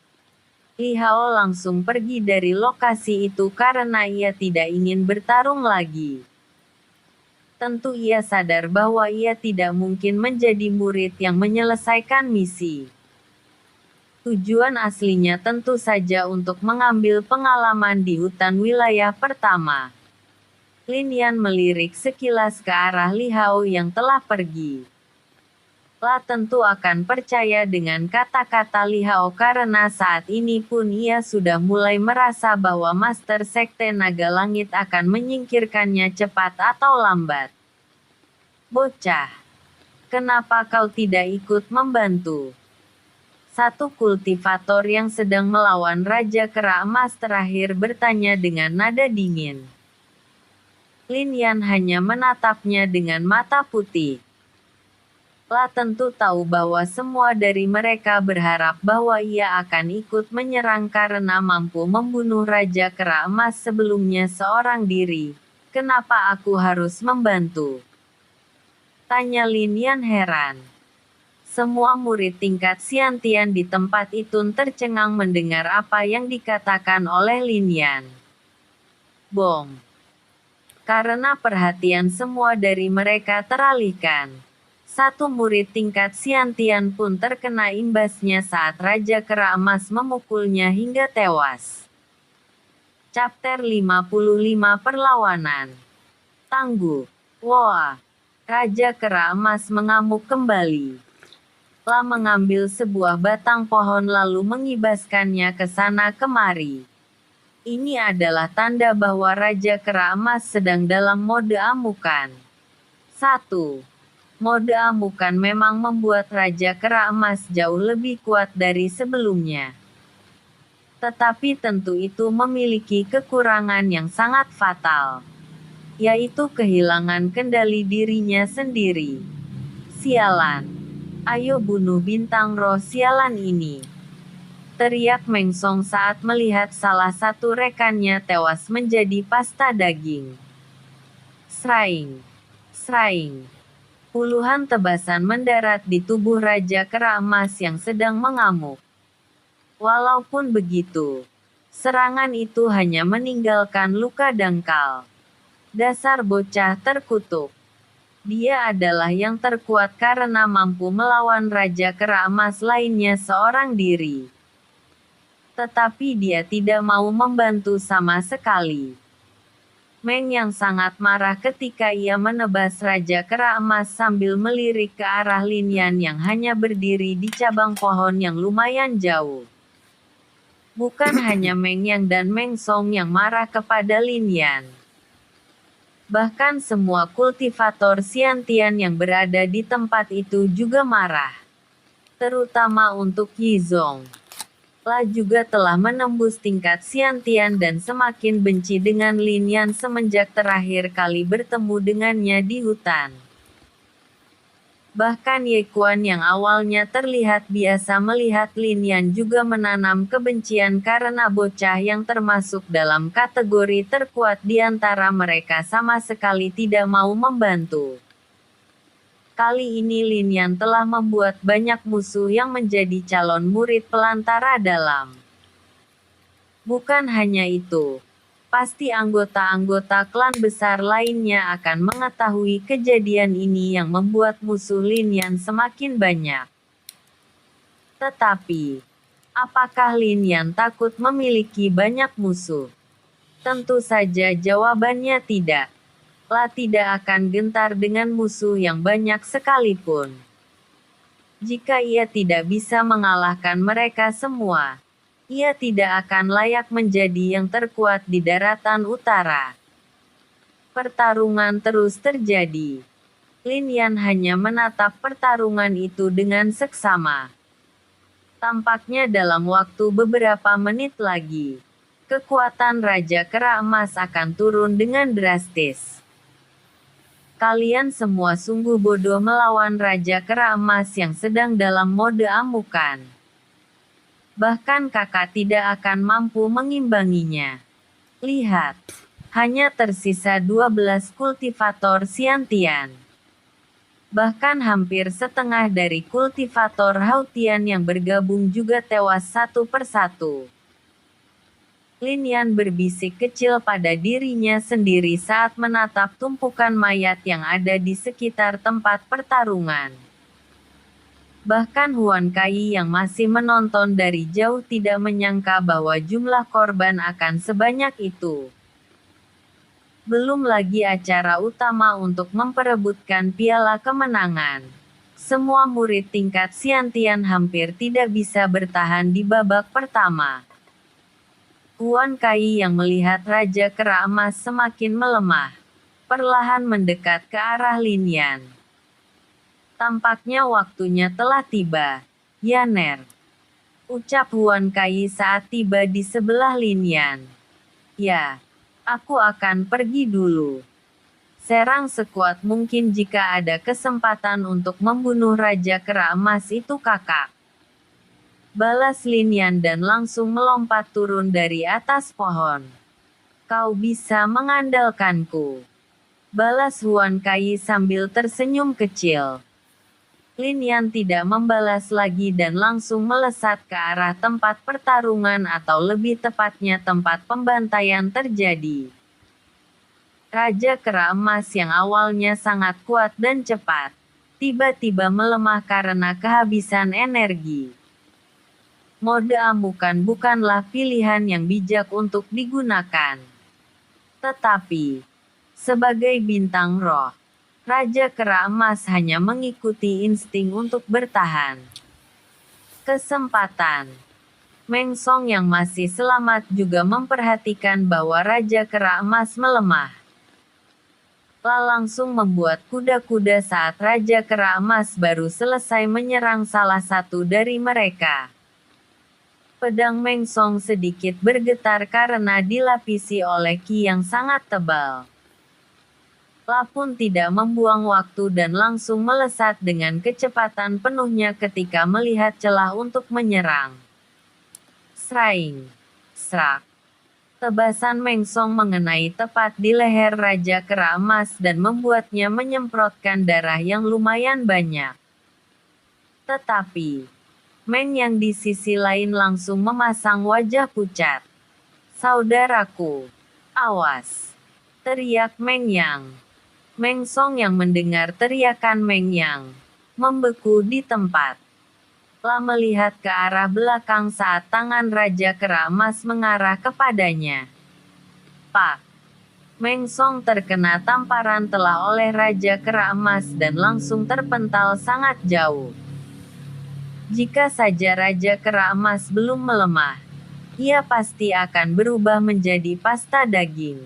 Li Hao langsung pergi dari lokasi itu karena ia tidak ingin bertarung lagi. Tentu ia sadar bahwa ia tidak mungkin menjadi murid yang menyelesaikan misi. Tujuan aslinya tentu saja untuk mengambil pengalaman di hutan wilayah pertama. Lin Yan melirik sekilas ke arah Li Hao yang telah pergi. La tentu akan percaya dengan kata-kata Li Hao karena saat ini pun ia sudah mulai merasa bahwa Master Sekte Naga Langit akan menyingkirkannya cepat atau lambat. "Bocah, kenapa kau tidak ikut membantu?" Satu kultivator yang sedang melawan Raja Kera Emas terakhir bertanya dengan nada dingin. Lin Yan hanya menatapnya dengan mata putih. La tentu tahu bahwa semua dari mereka berharap bahwa ia akan ikut menyerang karena mampu membunuh Raja Kera Emas sebelumnya seorang diri. "Kenapa aku harus membantu?" tanya Lin Yan heran. Semua murid tingkat Xiantian di tempat itu tercengang mendengar apa yang dikatakan oleh Lin Yan. Bong. Karena perhatian semua dari mereka teralihkan. Satu murid tingkat Xiantian pun terkena imbasnya saat Raja Kera Emas memukulnya hingga tewas. Chapter 55 Perlawanan. Tangguh. Wah. Raja Kera Emas mengamuk kembali. La mengambil sebuah batang pohon lalu mengibaskannya ke sana kemari. Ini adalah tanda bahwa Raja Kera Emas sedang dalam mode amukan. 1. Mode amukan memang membuat Raja Kera Emas jauh lebih kuat dari sebelumnya. Tetapi tentu itu memiliki kekurangan yang sangat fatal, yaitu kehilangan kendali dirinya sendiri. Sialan. Ayo bunuh bintang roh sialan ini. Teriak Meng Song saat melihat salah satu rekannya tewas menjadi pasta daging. Sraing. Sraing. Puluhan tebasan mendarat di tubuh Raja Kera Emas yang sedang mengamuk. Walaupun begitu, serangan itu hanya meninggalkan luka dangkal. Dasar bocah terkutuk. Dia adalah yang terkuat karena mampu melawan Raja Kera Emas lainnya seorang diri. Tetapi dia tidak mau membantu sama sekali. Meng yang sangat marah ketika ia menebas Raja Kera Emas sambil melirik ke arah Lin Yan yang hanya berdiri di cabang pohon yang lumayan jauh. Bukan hanya Meng Yang dan Meng Song yang marah kepada Lin Yan. Bahkan semua kultivator Xiantian yang berada di tempat itu juga marah. Terutama untuk Yizong. La juga telah menembus tingkat Xiantian dan semakin benci dengan Lin Yan semenjak terakhir kali bertemu dengannya di hutan. Bahkan Ye Kuan yang awalnya terlihat biasa melihat Lin Yan juga menanam kebencian karena bocah yang termasuk dalam kategori terkuat di antara mereka sama sekali tidak mau membantu. Kali ini Lin Yan telah membuat banyak musuh yang menjadi calon murid pelantara dalam. Bukan hanya itu. Pasti anggota-anggota klan besar lainnya akan mengetahui kejadian ini yang membuat musuh Lin Yan semakin banyak. Tetapi, apakah Lin Yan takut memiliki banyak musuh? Tentu saja jawabannya tidak. La tidak akan gentar dengan musuh yang banyak sekalipun. Jika ia tidak bisa mengalahkan mereka semua, ia tidak akan layak menjadi yang terkuat di daratan utara. Pertarungan terus terjadi. Lin Yan hanya menatap pertarungan itu dengan seksama. Tampaknya dalam waktu beberapa menit lagi, kekuatan Raja Kera Emas akan turun dengan drastis. Kalian semua sungguh bodoh melawan Raja Kera Emas yang sedang dalam mode amukan. Bahkan kakak tidak akan mampu mengimbanginya. Lihat, hanya tersisa 12 kultivator Xiantian. Bahkan hampir setengah dari kultivator Hautian yang bergabung juga tewas satu persatu. Lin Yan berbisik kecil pada dirinya sendiri saat menatap tumpukan mayat yang ada di sekitar tempat pertarungan. Bahkan Huan Kai yang masih menonton dari jauh tidak menyangka bahwa jumlah korban akan sebanyak itu. Belum lagi acara utama untuk memperebutkan piala kemenangan. Semua murid tingkat Xiantian hampir tidak bisa bertahan di babak pertama. Huan Kai yang melihat Raja Kera Emas semakin melemah, perlahan mendekat ke arah Lin Yan. Tampaknya waktunya telah tiba, Yaner. Ucap Huan Kai saat tiba di sebelah Lin Yan. Ya, aku akan pergi dulu. Serang sekuat mungkin jika ada kesempatan untuk membunuh Raja Kera Emas itu kakak. Balas Lin Yan dan langsung melompat turun dari atas pohon. Kau bisa mengandalkanku. Balas Huan Kai sambil tersenyum kecil. Lin Yan tidak membalas lagi dan langsung melesat ke arah tempat pertarungan atau lebih tepatnya tempat pembantaian terjadi. Raja Kera Emas yang awalnya sangat kuat dan cepat, tiba-tiba melemah karena kehabisan energi. Mode amukan bukanlah pilihan yang bijak untuk digunakan. Tetapi, sebagai bintang roh, Raja Kera Emas hanya mengikuti insting untuk bertahan. Kesempatan. Meng Song yang masih selamat juga memperhatikan bahwa Raja Kera Emas melemah. La langsung membuat kuda-kuda saat Raja Kera Emas baru selesai menyerang salah satu dari mereka. Pedang Meng Song sedikit bergetar karena dilapisi oleh ki yang sangat tebal. La pun tidak membuang waktu dan langsung melesat dengan kecepatan penuhnya ketika melihat celah untuk menyerang. Sraing. Srak. Tebasan Meng Song mengenai tepat di leher Raja Kera Emas dan membuatnya menyemprotkan darah yang lumayan banyak. Tetapi, Meng yang di sisi lain langsung memasang wajah pucat. "Saudaraku, awas!" teriak Meng Yang. Meng Song yang mendengar teriakan Meng Yang, membeku di tempat. La melihat ke arah belakang saat tangan Raja Kera Emas mengarah kepadanya. Pak! Meng Song terkena tamparan telah oleh Raja Kera Emas dan langsung terpental sangat jauh. Jika saja Raja Kera Emas belum melemah, ia pasti akan berubah menjadi pasta daging.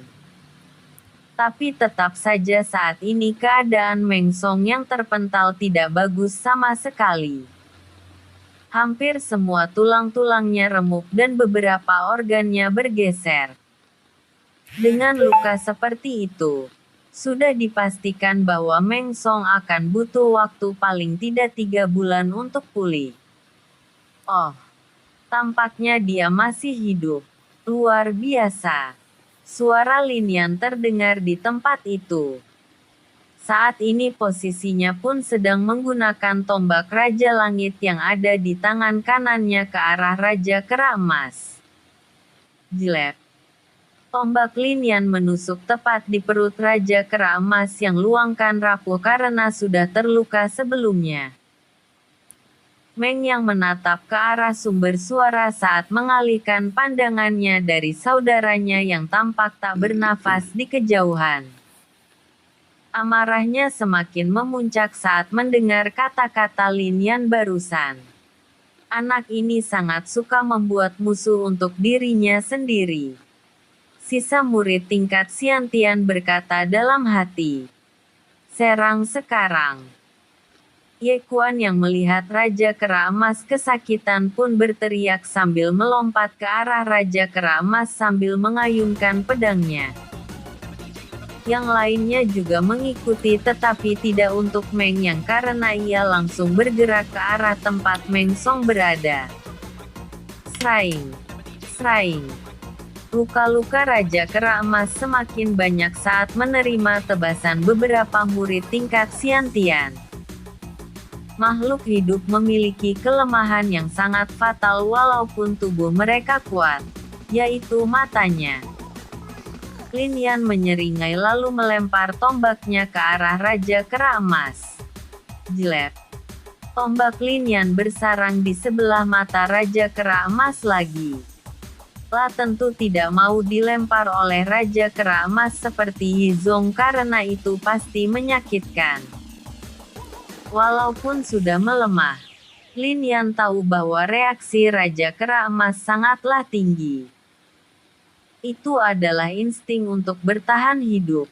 Tapi tetap saja saat ini keadaan Meng Song yang terpental tidak bagus sama sekali. Hampir semua tulang-tulangnya remuk dan beberapa organnya bergeser. Dengan luka seperti itu, sudah dipastikan bahwa Meng Song akan butuh waktu paling tidak 3 bulan untuk pulih. Oh, tampaknya dia masih hidup. Luar biasa. Suara Lin Yan terdengar di tempat itu. Saat ini posisinya pun sedang menggunakan tombak Raja Langit yang ada di tangan kanannya ke arah Raja Kera Emas. Jilet. Tombak Lin Yan menusuk tepat di perut Raja Kera Emas yang luangkan rapuh karena sudah terluka sebelumnya. Meng yang menatap ke arah sumber suara saat mengalihkan pandangannya dari saudaranya yang tampak tak bernafas di kejauhan. Amarahnya semakin memuncak saat mendengar kata-kata Lin Yan barusan. Anak ini sangat suka membuat musuh untuk dirinya sendiri. Sisa murid tingkat Xiantian berkata dalam hati. Serang sekarang. Ye Kuan yang melihat Raja Kera Emas kesakitan pun berteriak sambil melompat ke arah Raja Kera Emas sambil mengayunkan pedangnya. Yang lainnya juga mengikuti tetapi tidak untuk Meng Yang karena ia langsung bergerak ke arah tempat Meng Song berada. Sraing. Sraing. Luka-luka Raja Kera Emas semakin banyak saat menerima tebasan beberapa murid tingkat Xiantian. Makhluk hidup memiliki kelemahan yang sangat fatal walaupun tubuh mereka kuat, yaitu matanya. Lin Yan menyeringai lalu melempar tombaknya ke arah Raja Kera Emas. Jilet. Tombak Lin Yan bersarang di sebelah mata Raja Kera Emas lagi. La tentu tidak mau dilempar oleh Raja Kera Emas seperti Yizong karena itu pasti menyakitkan. Walaupun sudah melemah, Lin Yan tahu bahwa reaksi Raja Kera Emas sangatlah tinggi. Itu adalah insting untuk bertahan hidup.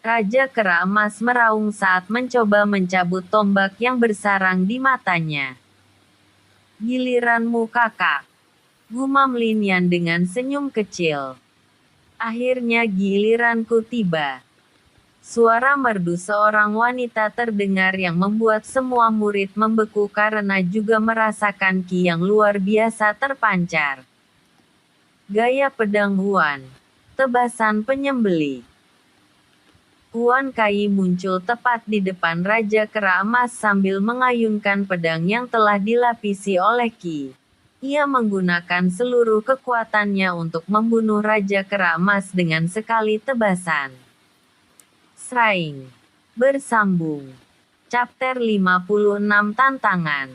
Raja Kera Emas meraung saat mencoba mencabut tombak yang bersarang di matanya. "Giliranmu kakak," gumam Lin Yan dengan senyum kecil. "Akhirnya giliranku tiba." Suara merdu seorang wanita terdengar yang membuat semua murid membeku karena juga merasakan ki yang luar biasa terpancar. Gaya pedang Huan. Tebasan penyembelih. Huan Kai muncul tepat di depan Raja Kera Emas sambil mengayunkan pedang yang telah dilapisi oleh ki. Ia menggunakan seluruh kekuatannya untuk membunuh Raja Kera Emas dengan sekali tebasan. Sraing. Bersambung. Chapter 56 Tantangan.